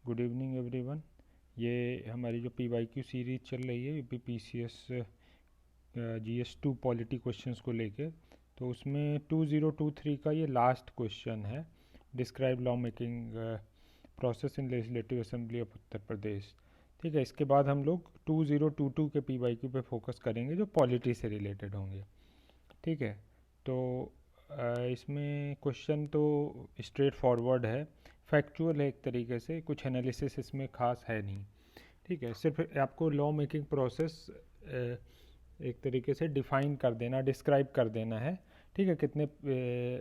Good evening everyone. ये हमारी जो PYQ सीरीज़ चल रही है UPPCS GS2 पॉलिटी क्वेश्चंस को लेके, तो उसमें 2023 का ये लास्ट क्वेश्चन है। Describe law making process in legislative assembly of Uttar Pradesh. ठीक है, इसके बाद हम लोग 2022 के PYQ पे फोकस करेंगे जो पॉलिटी से रिलेटेड होंगे। ठीक है, तो इसमें क्वेश्चन तो स्ट्रेट फॉरवर्ड है, फैक्चुअल है एक तरीके से, कुछ एनालिसिस इसमें खास है नहीं। ठीक है, सिर्फ आपको लॉ मेकिंग प्रोसेस एक तरीके से डिफ़ाइन कर देना, डिस्क्राइब कर देना है। ठीक है, कितने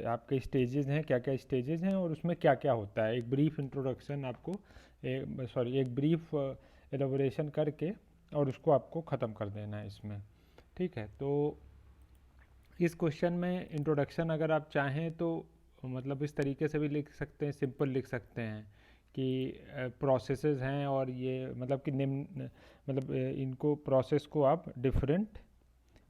आपके स्टेजेस हैं, क्या क्या स्टेजेस हैं और उसमें क्या क्या होता है। एक ब्रीफ इंट्रोडक्शन आपको एक ब्रीफ एलोबरेशन करके और उसको आपको ख़त्म कर देना है इसमें। ठीक है, तो इस क्वेश्चन में इंट्रोडक्शन अगर आप चाहें तो मतलब इस तरीके से भी लिख सकते हैं, सिंपल लिख सकते हैं कि प्रोसेसेस हैं और ये मतलब कि निम्न मतलब इनको प्रोसेस को आप डिफरेंट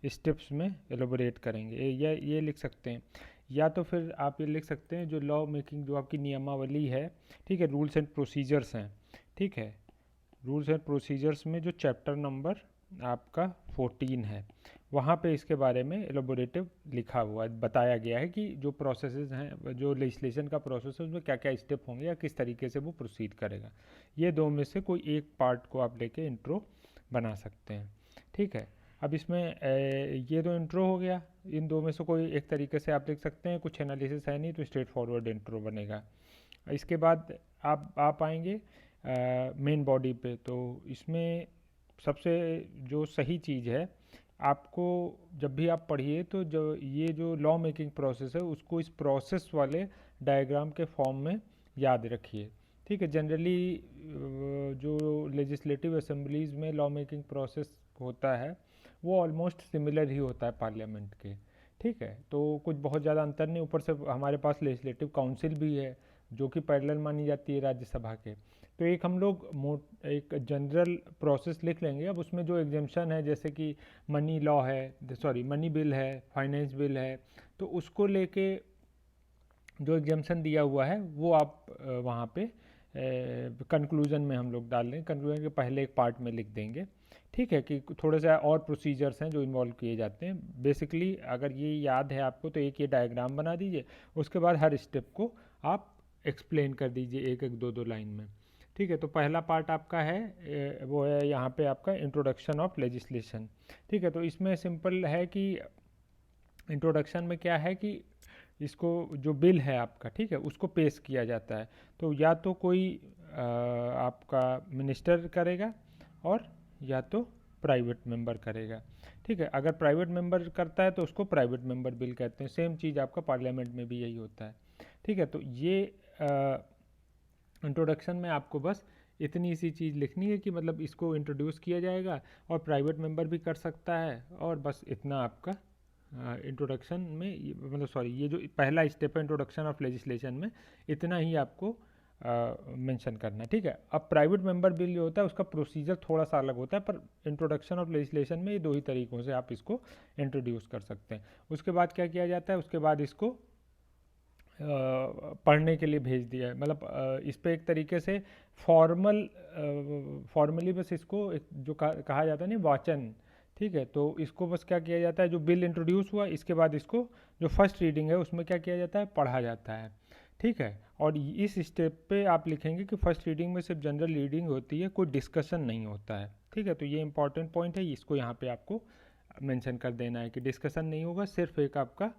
स्टेप्स में एलोबरेट करेंगे, ये लिख सकते हैं। या तो फिर आप ये लिख सकते हैं जो लॉ मेकिंग जो आपकी नियमावली है, ठीक है, रूल्स एंड प्रोसीजर्स हैं। ठीक है, रूल्स एंड प्रोसीजर्स में जो चैप्टर नंबर आपका 14 है, वहाँ पे इसके बारे में एलोबोरेटिव लिखा हुआ है, बताया गया है कि जो प्रोसेसेस हैं, जो लेजिस्लेशन का प्रोसेस है, उसमें क्या क्या स्टेप होंगे या किस तरीके से वो प्रोसीड करेगा। ये दो में से कोई एक पार्ट को आप लेके इंट्रो बना सकते हैं। ठीक है, अब इसमें ये तो इंट्रो हो गया, इन दो में से कोई एक तरीके से आप लिख सकते हैं। कुछ एनालिसिस है नहीं तो स्ट्रेट फॉरवर्ड इंट्रो बनेगा। इसके बाद आप आएंगे मेन बॉडी पे। तो इसमें सबसे जो सही चीज़ है, आपको जब भी आप पढ़िए तो जो लॉ मेकिंग प्रोसेस है उसको इस प्रोसेस वाले डायग्राम के फॉर्म में याद रखिए। ठीक है, जनरली जो लेजिस्लेटिव असेंबलीज़ में लॉ मेकिंग प्रोसेस होता है वो ऑलमोस्ट सिमिलर ही होता है पार्लियामेंट के। ठीक है, तो कुछ बहुत ज़्यादा अंतर नहीं। ऊपर से हमारे पास लेजिस्लेटिव काउंसिल भी है जो कि पैरेलल मानी जाती है राज्यसभा के। तो एक हम लोग एक जनरल प्रोसेस लिख लेंगे। अब उसमें जो एग्जाम्शन है, जैसे कि मनी लॉ है, मनी बिल है, फाइनेंस बिल है, तो उसको लेके जो एग्जाम्शन दिया हुआ है वो आप वहाँ पे कंक्लूजन में हम लोग डाल देंगे, कंक्लूजन के पहले एक पार्ट में लिख देंगे। ठीक है, कि थोड़े से और प्रोसीजर्स हैं जो इन्वॉल्व किए जाते हैं। बेसिकली अगर ये याद है आपको तो एक ये डायग्राम बना दीजिए, उसके बाद हर स्टेप को आप एक्सप्लेन कर दीजिए एक एक दो दो लाइन में। ठीक है, तो पहला पार्ट आपका है वो है यहाँ पे आपका इंट्रोडक्शन ऑफ लेजिस्लेशन। ठीक है, तो इसमें सिंपल है कि इंट्रोडक्शन में क्या है कि इसको जो बिल है आपका, ठीक है, उसको पेश किया जाता है। तो या तो कोई आपका मिनिस्टर करेगा और या तो प्राइवेट मेंबर करेगा। ठीक है, अगर प्राइवेट मेंबर करता है तो उसको प्राइवेट मेंबर बिल कहते हैं। सेम चीज़ आपका पार्लियामेंट में भी यही होता है। ठीक है, तो ये इंट्रोडक्शन में आपको बस इतनी सी चीज़ लिखनी है कि मतलब इसको इंट्रोड्यूस किया जाएगा और प्राइवेट मेंबर भी कर सकता है, और बस इतना आपका इंट्रोडक्शन में ये जो पहला स्टेप है इंट्रोडक्शन ऑफ लेजिस्लेशन में, इतना ही आपको मेंशन करना है। ठीक है, अब प्राइवेट मेंबर बिल जो होता है उसका प्रोसीजर थोड़ा सा अलग होता है, पर इंट्रोडक्शन ऑफ लेजिस्लेशन में ये दो ही तरीक़ों से आप इसको इंट्रोड्यूस कर सकते हैं। उसके बाद क्या किया जाता है, उसके बाद इसको पढ़ने के लिए भेज दिया है। मतलब इस पर एक तरीके से फॉर्मली बस इसको जो कहा जाता है ना वाचन। ठीक है, तो इसको बस क्या किया जाता है, जो बिल इंट्रोड्यूस हुआ इसके बाद इसको जो फर्स्ट रीडिंग है उसमें क्या किया जाता है, पढ़ा जाता है। ठीक है, और इस स्टेप पे आप लिखेंगे कि फर्स्ट रीडिंग में सिर्फ जनरल रीडिंग होती है, कोई डिस्कशन नहीं होता है। ठीक है, तो ये इंपॉर्टेंट पॉइंट है, इसको यहाँ पे आपको मेंशन कर देना है कि डिस्कशन नहीं होगा, सिर्फ एक आपका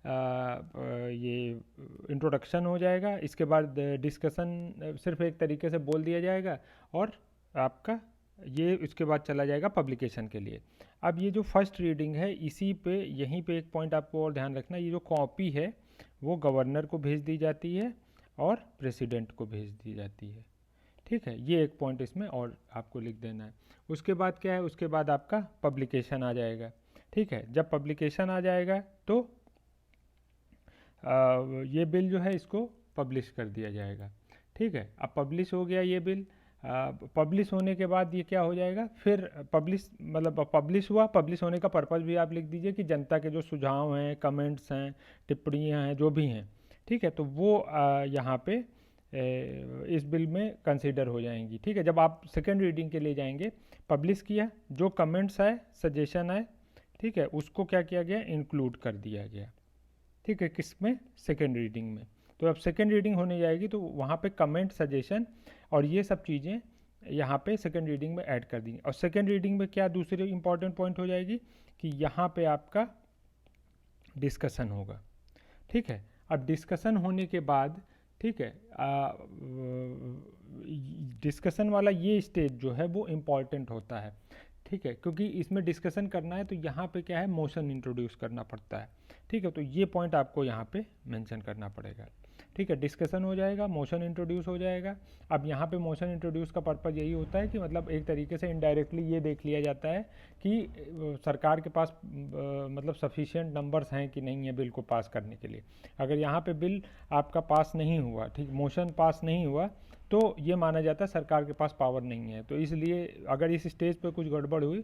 ये इंट्रोडक्शन हो जाएगा। इसके बाद डिस्कशन सिर्फ एक तरीके से बोल दिया जाएगा और आपका ये उसके बाद चला जाएगा पब्लिकेशन के लिए। अब ये जो फर्स्ट रीडिंग है इसी पे यहीं पे एक पॉइंट आपको और ध्यान रखना, ये जो कॉपी है वो गवर्नर को भेज दी जाती है और प्रेसिडेंट को भेज दी जाती है। ठीक है, ये एक पॉइंट इसमें और आपको लिख देना है। उसके बाद क्या है, उसके बाद आपका पब्लिकेशन आ जाएगा। ठीक है, जब पब्लिकेशन आ जाएगा तो ये बिल जो है इसको पब्लिश कर दिया जाएगा। ठीक है, अब पब्लिश हो गया ये बिल। पब्लिश होने के बाद ये क्या हो जाएगा, फिर पब्लिश हुआ। पब्लिश होने का पर्पज़ भी आप लिख दीजिए कि जनता के जो सुझाव हैं, कमेंट्स हैं, टिप्पणियाँ हैं, जो भी हैं, ठीक है, तो वो यहाँ पे इस बिल में कंसीडर हो जाएंगी। ठीक है, जब आप सेकेंड रीडिंग के लिए जाएंगे, पब्लिश किया, जो कमेंट्स आए, सजेशन आए, ठीक है, उसको क्या किया गया, इंक्लूड कर दिया गया। ठीक है, किस में, सेकेंड रीडिंग में। तो अब सेकेंड रीडिंग होने जाएगी तो वहाँ पे कमेंट, सजेशन और ये सब चीज़ें यहाँ पे सेकेंड रीडिंग में ऐड कर दी। और सेकेंड रीडिंग में क्या दूसरी इंपॉर्टेंट पॉइंट हो जाएगी कि यहाँ पे आपका डिस्कशन होगा। ठीक है, अब डिस्कशन होने के बाद, ठीक है, डिस्कशन वाला ये स्टेज जो है वो इम्पॉर्टेंट होता है। ठीक है, क्योंकि इसमें डिस्कशन करना है तो यहाँ पे क्या है, मोशन इंट्रोड्यूस करना पड़ता है। ठीक है, तो ये पॉइंट आपको यहाँ पे मेंशन करना पड़ेगा। ठीक है, डिस्कशन हो जाएगा, मोशन इंट्रोड्यूस हो जाएगा। अब यहाँ पे मोशन इंट्रोड्यूस का पर्पज़ यही होता है कि मतलब एक तरीके से इनडायरेक्टली ये देख लिया जाता है कि सरकार के पास मतलब सफिशिएंट नंबर्स हैं कि नहीं है बिल को पास करने के लिए। अगर यहाँ पे बिल आपका पास नहीं हुआ, ठीक, मोशन पास नहीं हुआ, तो ये माना जाता है सरकार के पास पावर नहीं है। तो इसलिए अगर इस स्टेज पे कुछ गड़बड़ हुई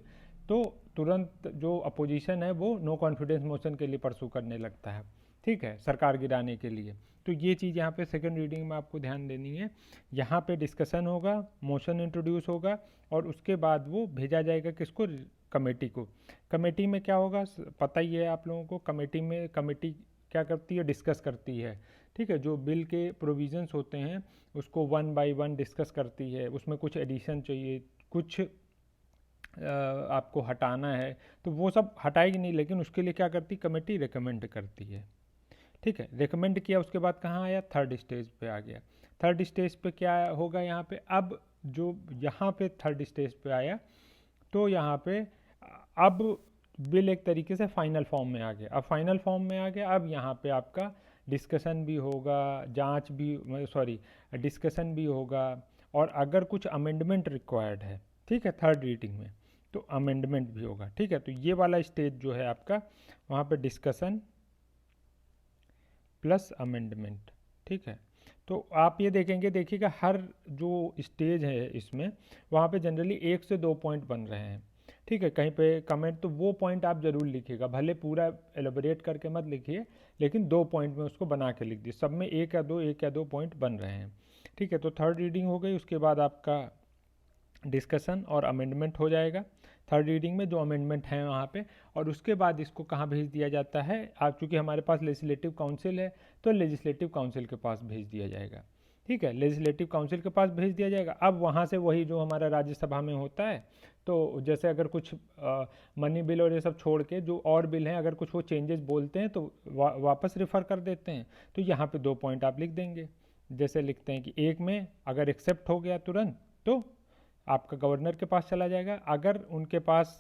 तो तुरंत जो अपोजिशन है वो नो कॉन्फिडेंस मोशन के लिए परसू करने लगता है। ठीक है, सरकार गिराने के लिए। तो ये चीज़ यहाँ पे सेकंड रीडिंग में आपको ध्यान देनी है। यहाँ पे डिस्कशन होगा, मोशन इंट्रोड्यूस होगा और उसके बाद वो भेजा जाएगा किसको, कमेटी को। कमेटी में क्या होगा, पता ही है आप लोगों को, कमेटी में कमेटी क्या करती है, डिस्कस करती है। ठीक है, जो बिल के प्रोविजंस होते हैं उसको वन बाय वन डिस्कस करती है। उसमें कुछ एडिशन चाहिए, कुछ आपको हटाना है, तो वो सब हटाएगी नहीं, लेकिन उसके लिए क्या करती, कमेटी रिकमेंड करती है। ठीक है, रिकमेंड किया, उसके बाद कहाँ आया, थर्ड स्टेज पे आ गया। थर्ड स्टेज पे क्या होगा यहाँ पे, अब जो यहाँ पे थर्ड स्टेज पे आया तो यहाँ पे अब बिल एक तरीके से फाइनल फॉर्म में आ गया। अब फाइनल फॉर्म में आ गया, अब यहाँ पे आपका डिस्कशन भी होगा, जांच भी, सॉरी, डिस्कशन भी होगा, और अगर कुछ अमेंडमेंट रिक्वायर्ड है, ठीक है, थर्ड रीडिंग में, तो अमेंडमेंट भी होगा। ठीक है, तो ये वाला स्टेज जो है आपका, वहाँ पे डिस्कशन प्लस अमेंडमेंट। ठीक है, तो आप ये देखेंगे, देखिएगा हर जो स्टेज है इसमें, वहाँ पे जनरली 1 से 2 पॉइंट बन रहे हैं। ठीक है, कहीं पे कमेंट, तो वो पॉइंट आप ज़रूर लिखिएगा, भले पूरा एलोबरेट करके मत लिखिए, लेकिन 2 पॉइंट में उसको बना के लिख दिए, सब में 1 या 2 पॉइंट बन रहे हैं। ठीक है, तो थर्ड रीडिंग हो गई, उसके बाद आपका डिस्कशन और अमेंडमेंट हो जाएगा थर्ड रीडिंग में, जो अमेंडमेंट हैं वहाँ पे। और उसके बाद इसको कहाँ भेज दिया जाता है, आप चूँकि हमारे पास लेजिस्लेटिव काउंसिल है तो लेजिस्लेटिव काउंसिल के पास भेज दिया जाएगा। ठीक है, लेजिस्लेटिव काउंसिल के पास भेज दिया जाएगा। अब वहाँ से वही जो हमारा राज्यसभा में होता है, तो जैसे अगर कुछ मनी बिल और ये सब छोड़ के जो और बिल हैं, अगर कुछ वो चेंजेस बोलते हैं तो वापस रेफ़र कर देते हैं। तो यहाँ पे 2 पॉइंट आप लिख देंगे, जैसे लिखते हैं कि एक में अगर एक्सेप्ट हो गया तुरंत तो आपका गवर्नर के पास चला जाएगा, अगर उनके पास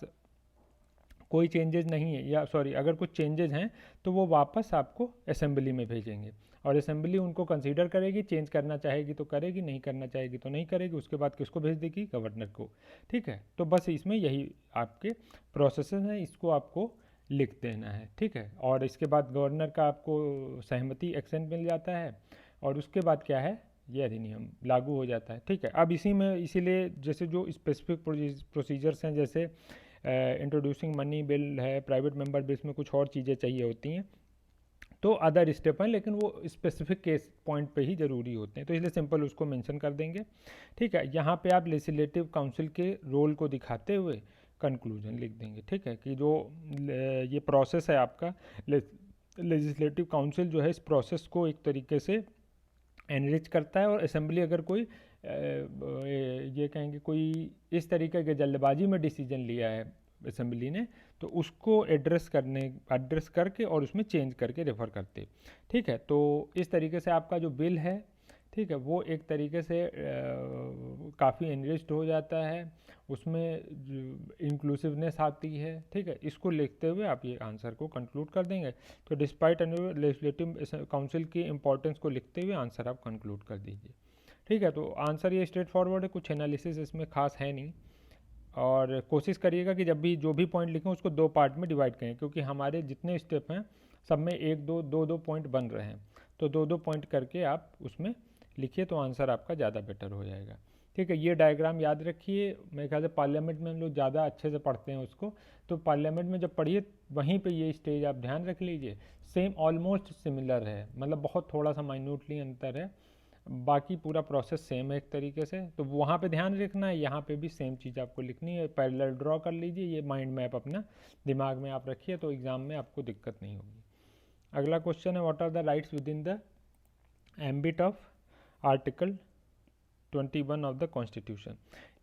कोई चेंजेस नहीं है, या सॉरी अगर कुछ चेंजेस हैं तो वो वापस आपको असेंबली में भेजेंगे, और असेंबली उनको कंसीडर करेगी, चेंज करना चाहेगी तो करेगी, नहीं करना चाहेगी तो नहीं करेगी। उसके बाद किसको भेज देगी, गवर्नर को। ठीक है, तो बस इसमें यही आपके प्रोसेस हैं, इसको आपको लिख देना है। ठीक है, और इसके बाद गवर्नर का आपको सहमति एक्सेंट मिल जाता है, और उसके बाद क्या है, ये अधिनियम लागू हो जाता है। ठीक है, अब इसी में इसीलिए जैसे जो स्पेसिफिक प्रोसीजर्स हैं, जैसे इंट्रोड्यूसिंग मनी बिल है, प्राइवेट मेंबर बिल्स में कुछ और चीज़ें चाहिए होती हैं, तो अदर स्टेप हैं, लेकिन वो स्पेसिफिक केस पॉइंट पे ही ज़रूरी होते हैं, तो इसलिए सिंपल उसको मेंशन कर देंगे। ठीक है, यहाँ पे आप लेजिस्लेटिव काउंसिल के रोल को दिखाते हुए कंक्लूजन लिख देंगे। ठीक है, कि जो ये प्रोसेस है आपका, लेजिस्लेटिव काउंसिल जो है इस प्रोसेस को एक तरीके से एनरिच करता है, और असेंबली अगर कोई ये कहेंगे कोई इस तरीके के जल्दबाजी में डिसीजन लिया है असेंबली ने, तो उसको एड्रेस करके और उसमें चेंज करके रेफ़र करते। ठीक है, तो इस तरीके से आपका जो बिल है, ठीक है, वो एक तरीके से काफ़ी एनरिच्ड हो जाता है, उसमें इंक्लूसिवनेस आती है। ठीक है, इसको लिखते हुए आप ये आंसर को कंक्लूड कर देंगे। तो डिस्पाइट लेजिस्लेटिव काउंसिल की इंपॉर्टेंस को लिखते हुए आंसर आप कंक्लूड कर दीजिए। ठीक है, तो आंसर ये स्ट्रेट फॉरवर्ड है, कुछ एनालिसिस इसमें खास है नहीं, और कोशिश करिएगा कि जब भी जो भी पॉइंट लिखें उसको 2 पार्ट में डिवाइड करें, क्योंकि हमारे जितने स्टेप हैं सब में 1-2 पॉइंट बन रहे हैं, तो 2 पॉइंट करके आप उसमें लिखिए तो आंसर आपका ज़्यादा बेटर हो जाएगा। ठीक है, ये डायग्राम याद रखिए, मेरे ख्याल से पार्लियामेंट में हम लोग ज़्यादा अच्छे से पढ़ते हैं उसको, तो पार्लियामेंट में जब पढ़िए वहीं पे ये स्टेज आप ध्यान रख लीजिए। सेम ऑलमोस्ट सिमिलर है, मतलब बहुत थोड़ा सा माइन्यूटली अंतर है, बाकी पूरा प्रोसेस सेम है एक तरीके से, तो वहाँ पे ध्यान रखना है, यहाँ पे भी सेम चीज़ आपको लिखनी है। पैरेलल ड्रॉ कर लीजिए, ये माइंड मैप अपना दिमाग में आप रखिए, तो एग्ज़ाम में आपको दिक्कत नहीं होगी। अगला क्वेश्चन है, what are the rights within the ambit of article 21 of the constitution.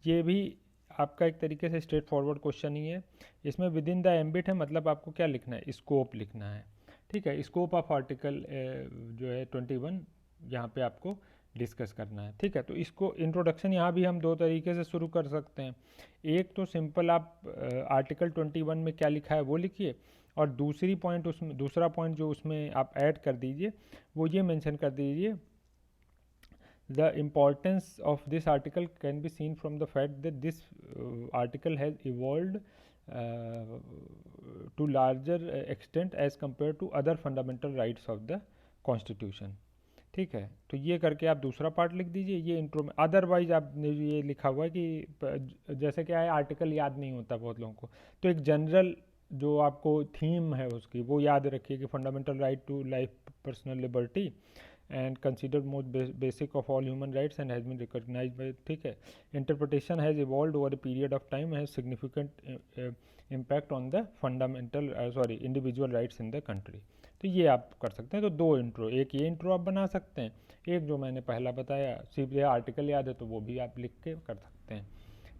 ये भी आपका एक तरीके से स्ट्रेट फॉरवर्ड क्वेश्चन ही है। इसमें विद इन द एम्बिट है, मतलब आपको क्या लिखना है, स्कोप लिखना है। ठीक है, स्कोप ऑफ आर्टिकल जो है 21 यहाँ पे आपको डिस्कस करना है। ठीक है, तो इसको इंट्रोडक्शन यहाँ भी हम दो तरीके से शुरू कर सकते हैं। एक तो सिंपल आप आर्टिकल 21 में क्या लिखा है वो लिखिए, और दूसरा पॉइंट जो उसमें आप ऐड कर दीजिए वो ये मेंशन कर दीजिए, the importance of this article can be seen from the fact that this article has evolved to larger extent as compared to other fundamental rights of the constitution। ठीक है, तो ये करके आप दूसरा पार्ट लिख दीजिए ये इंट्रो में। अदरवाइज आपने ये लिखा हुआ है कि जैसे क्या है, आर्टिकल याद नहीं होता बहुत लोगों को, तो एक जनरल जो आपको थीम है उसकी वो याद रखिए कि fundamental right to life, personal liberty and considered most basic of all human rights and has been recognized by, ठीक है, interpretation has evolved over a period of time, has significant impact on the fundamental individual rights in the country। तो ये आप कर सकते हैं। तो दो इंट्रो, एक ये इंट्रो आप बना सकते हैं, एक जो मैंने पहला बताया सिर्फ ये आर्टिकल याद है तो वो भी आप लिख के कर सकते हैं।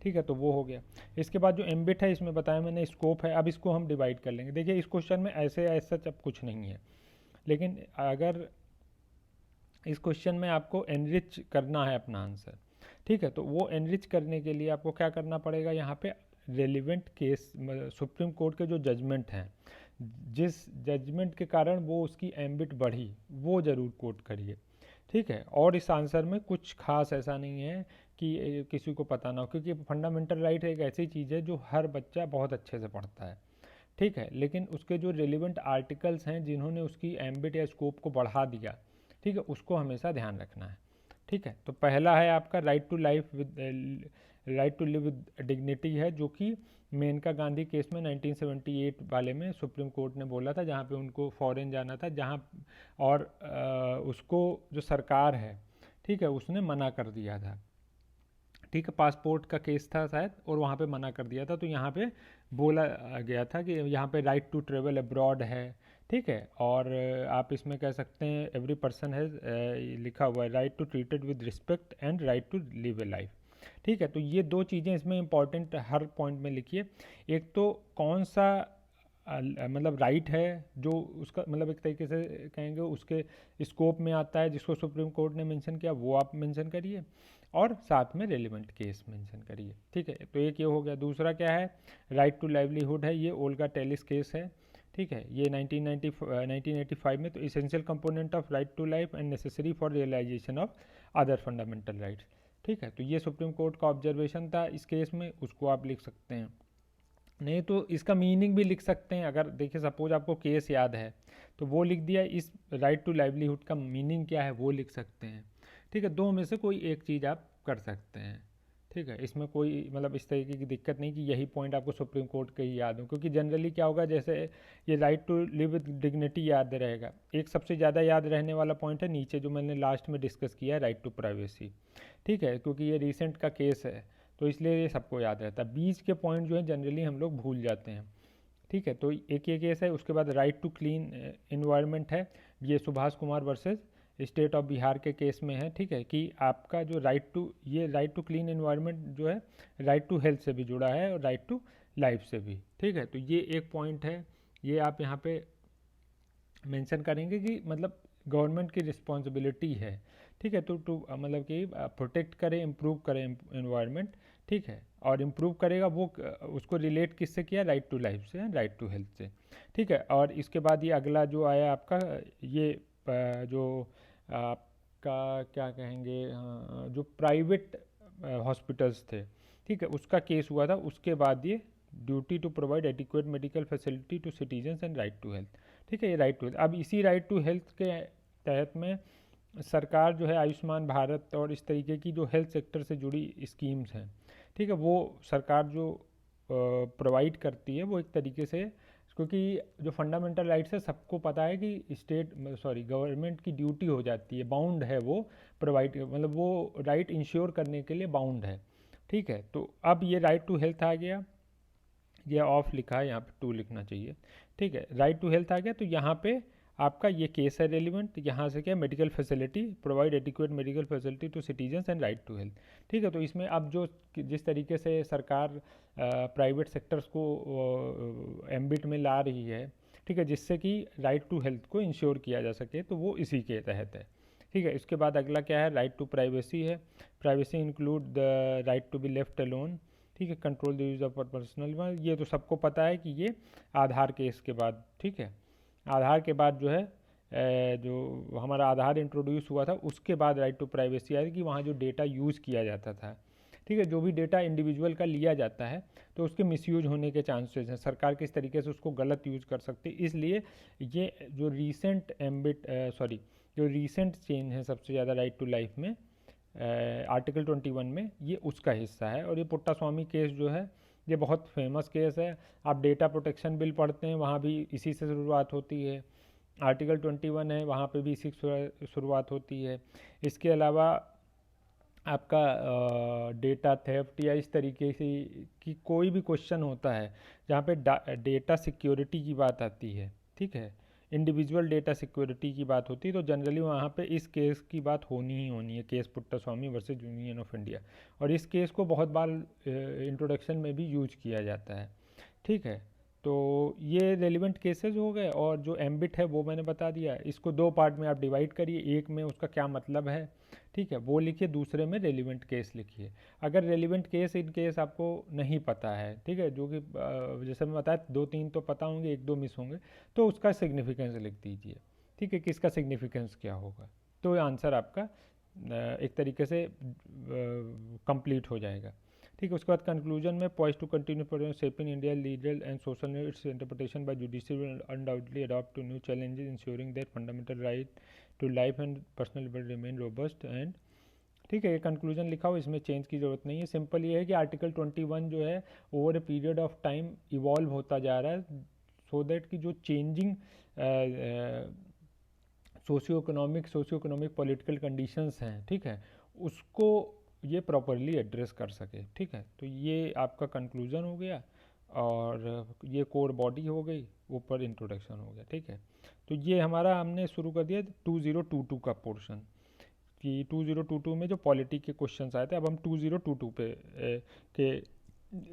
ठीक है, तो वो हो गया। इसके बाद जो एम्बिट है, इसमें बताया मैंने स्कोप है, अब इसको हम डिवाइड कर लेंगे। देखिए इस क्वेश्चन में ऐसे सच अब कुछ नहीं है, लेकिन अगर इस क्वेश्चन में आपको एनरिच करना है अपना आंसर, ठीक है, तो वो एनरिच करने के लिए आपको क्या करना पड़ेगा, यहाँ पे रेलिवेंट केस, सुप्रीम कोर्ट के जो जजमेंट हैं, जिस जजमेंट के कारण वो उसकी एम्बिट बढ़ी, वो ज़रूर कोट करिए। ठीक है, और इस आंसर में कुछ खास ऐसा नहीं है कि किसी को पता ना हो, क्योंकि फंडामेंटल राइट एक ऐसी चीज़ है जो हर बच्चा बहुत अच्छे से पढ़ता है। ठीक है, लेकिन उसके जो रेलिवेंट आर्टिकल्स हैं जिन्होंने उसकी एम्बिट या स्कोप को बढ़ा दिया, ठीक है, उसको हमेशा ध्यान रखना है। ठीक है, तो पहला है आपका right to live with dignity है, जो कि मेनका गांधी केस में 1978 वाले में सुप्रीम कोर्ट ने बोला था, जहाँ पे उनको फॉरेन जाना था, जहाँ और उसको जो सरकार है, ठीक है, उसने मना कर दिया था। ठीक है, पासपोर्ट का केस था शायद, और वहाँ पे मना कर दिया था, तो यहाँ पे बोला गया था कि यहाँ पे राइट टू ट्रेवल अब्रॉड है। ठीक है, और आप इसमें कह सकते हैं एवरी पर्सन हैज़, लिखा हुआ है right to treated with respect and right to live a life. ठीक है, तो ये दो चीज़ें इसमें इंपॉर्टेंट हर पॉइंट में लिखिए। एक तो कौन सा मतलब राइट है जो उसका मतलब एक तरीके से कहेंगे उसके स्कोप में आता है, जिसको सुप्रीम कोर्ट ने मेंशन किया, वो आप मेंशन करिए, और साथ में रेलिवेंट केस मेंशन करिए। ठीक है, तो एक ये हो गया। दूसरा क्या है, राइट टू लाइवलीहुड है, ये ओल्गा टेलिस केस है। ठीक है, ये 1985 में, तो essential component of right to life and necessary for realisation of other fundamental rights. ठीक है, तो ये सुप्रीम कोर्ट का ऑब्जर्वेशन था इस केस में, उसको आप लिख सकते हैं। नहीं तो इसका मीनिंग भी लिख सकते हैं, अगर देखिए सपोज आपको केस याद है तो वो लिख दिया, इस राइट टू लाइवलीहुड का मीनिंग क्या है वो लिख सकते हैं। ठीक है, दो में से कोई एक चीज़ आप कर सकते हैं। ठीक है, इसमें कोई मतलब इस तरीके की दिक्कत नहीं कि यही पॉइंट आपको सुप्रीम कोर्ट के ही याद हो, क्योंकि जनरली क्या होगा, जैसे ये right to live with dignity याद रहेगा, एक सबसे ज़्यादा याद रहने वाला पॉइंट है नीचे जो मैंने लास्ट में डिस्कस किया है, राइट टू प्राइवेसी। ठीक है, क्योंकि ये रिसेंट का केस है तो इसलिए ये सबको याद रहता है, बीच के पॉइंट जो है जनरली हम लोग भूल जाते हैं। ठीक है, तो एक ये केस है। उसके बाद राइट टू क्लीन इन्वायरमेंट है, ये Subhash Kumar versus state of Bihar के केस में है। ठीक है, कि आपका जो राइट टू क्लीन इन्वायरमेंट जो है राइट टू हेल्थ से भी जुड़ा है और राइट टू लाइफ से भी। ठीक है, तो ये एक पॉइंट है, ये आप यहाँ पे मेंशन करेंगे कि मतलब गवर्नमेंट की रिस्पॉन्सिबिलिटी है। ठीक है, तो मतलब कि प्रोटेक्ट करे, इम्प्रूव करे इन्वायरमेंट। ठीक है, और इम्प्रूव करेगा वो उसको रिलेट किससे किया, राइट टू लाइफ से, राइट टू हेल्थ से। ठीक है, और इसके बाद ये अगला जो आया आपका, ये जो आपका क्या कहेंगे, जो प्राइवेट हॉस्पिटल्स थे, ठीक है, उसका केस हुआ था। उसके बाद ये duty to provide adequate medical facility to citizens and right to health. ठीक है, ये राइट टू हेल्थ। अब इसी राइट टू हेल्थ के तहत में सरकार जो है आयुष्मान भारत और इस तरीके की जो हेल्थ सेक्टर से जुड़ी स्कीम्स हैं, ठीक है, वो सरकार जो प्रोवाइड करती है वो एक तरीके से, क्योंकि जो फंडामेंटल राइट्स है सबको पता है कि गवर्नमेंट की ड्यूटी हो जाती है, बाउंड है वो प्रोवाइड, मतलब वो राइट इंश्योर करने के लिए बाउंड है। ठीक है, तो अब ये राइट टू हेल्थ आ गया, ये ऑफ लिखा है, यहाँ पे टू लिखना चाहिए। ठीक है, राइट टू हेल्थ आ गया, तो यहाँ पे आपका ये केस है रेलिवेंट। यहाँ से क्या, medical facility, provide adequate medical facility to citizens and right to health. ठीक है, तो इसमें अब जो जिस तरीके से सरकार प्राइवेट सेक्टर्स को एम्बिट में ला रही है, ठीक है, जिससे कि राइट टू हेल्थ को इंश्योर किया जा सके, तो वो इसी के तहत है। ठीक है, इसके बाद अगला क्या है, राइट टू प्राइवेसी है। Privacy include the right to be left alone. ठीक है, control the use of personal, ये तो सबको पता है कि ये आधार केस के बाद, ठीक है, आधार के बाद जो है जो हमारा आधार इंट्रोड्यूस हुआ था उसके बाद राइट टू प्राइवेसी आई कि वहाँ जो डेटा यूज़ किया जाता था, ठीक है, जो भी डेटा इंडिविजुअल का लिया जाता है तो उसके मिसयूज होने के चांसेस हैं, सरकार किस तरीके से उसको गलत यूज़ कर सकती है। इसलिए ये जो रीसेंट जो रीसेंट चेंज है सबसे ज़्यादा राइट टू लाइफ में, आर्टिकल 21 में, ये उसका हिस्सा है। और ये पुट्टास्वामी केस जो है ये बहुत फेमस केस है। आप डेटा प्रोटेक्शन बिल पढ़ते हैं, वहाँ भी इसी से शुरुआत होती है। आर्टिकल 21 है, वहाँ पे भी इसी से शुरुआत होती है। इसके अलावा आपका डेटा थेफ्ट या इस तरीके से कि कोई भी क्वेश्चन होता है जहाँ पे डेटा सिक्योरिटी की बात आती है, ठीक है, इंडिविजुअल डेटा सिक्योरिटी की बात होती है, तो जनरली वहाँ पे इस केस की बात होनी ही होनी है, case Puttaswamy versus union of India. और इस केस को बहुत बार इंट्रोडक्शन में भी यूज किया जाता है। ठीक है, तो ये रेलिवेंट केसेस हो गए, और जो एम्बिट है वो मैंने बता दिया। इसको दो पार्ट में आप डिवाइड करिए, एक में उसका क्या मतलब है, ठीक है, वो लिखिए, दूसरे में रेलिवेंट केस लिखिए। अगर रेलिवेंट केस इन केस आपको नहीं पता है, ठीक है, जो कि जैसे मैं बताया 2-3 तो पता होंगे, 1-2 मिस होंगे, तो उसका सिग्निफिकेंस लिख दीजिए। ठीक है, किसका सिग्निफिकेंस क्या होगा, तो आंसर आपका एक तरीके से कंप्लीट हो जाएगा। ठीक है, उसके बाद कंक्लूजन में poised to continue shaping India legal and social its interpretation by judicial undoubtedly adopt to new challenges ensuring that fundamental right to life and personal liberty remain robust and. ठीक है, ये कंक्लूजन लिखा हो, इसमें change की ज़रूरत नहीं है। सिंपल ये है कि आर्टिकल 21 जो है over a period of time evolve होता जा रहा है, सो दैट कि जो changing socio economic political conditions हैं, ठीक है, उसको ये प्रॉपरली एड्रेस कर सके। ठीक है, तो ये आपका कंक्लूजन हो गया, और ये कोर बॉडी हो गई, ऊपर इंट्रोडक्शन हो गया। ठीक है, तो ये हमारा हमने शुरू कर दिया 2022 का पोर्शन, कि 2022 में जो पॉलिटी के क्वेश्चंस आए थे, अब हम 2022 पे के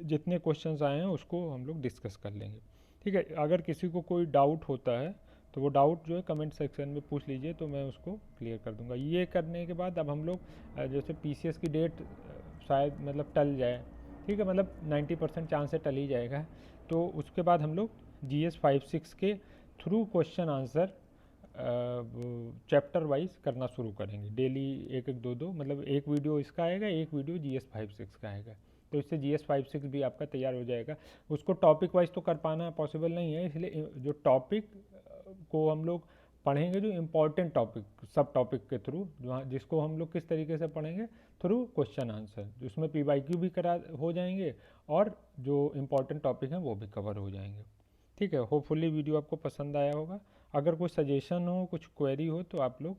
जितने क्वेश्चंस आए हैं उसको हम लोग डिस्कस कर लेंगे। ठीक है, अगर किसी को कोई डाउट होता है तो वो डाउट जो है कमेंट सेक्शन में पूछ लीजिए, तो मैं उसको क्लियर कर दूंगा। ये करने के बाद अब हम लोग जैसे पीसीएस की डेट शायद मतलब टल जाए, ठीक है, मतलब 90% चांस है टल ही जाएगा, तो उसके बाद हम लोग GS 5-6 के through question answer chapter wise करना शुरू करेंगे। डेली 1-1, 2-2, मतलब एक वीडियो इसका आएगा, एक वीडियो GS 5-6 का आएगा, तो इससे GS 5-6 भी आपका तैयार हो जाएगा। उसको टॉपिक वाइज तो कर पाना पॉसिबल नहीं है, इसलिए जो टॉपिक को हम लोग पढ़ेंगे, जो इम्पोर्टेंट टॉपिक सब टॉपिक के थ्रू, जिसको हम लोग किस तरीके से पढ़ेंगे, थ्रू क्वेश्चन आंसर, जिसमें PYQ भी करा हो जाएंगे और जो इम्पोर्टेंट टॉपिक हैं वो भी कवर हो जाएंगे। ठीक है, होपफुली वीडियो आपको पसंद आया होगा। अगर कोई सजेशन हो, कुछ क्वेरी हो, तो आप लोग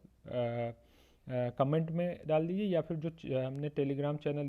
कमेंट में डाल दीजिए, या फिर जो हमने टेलीग्राम चैनल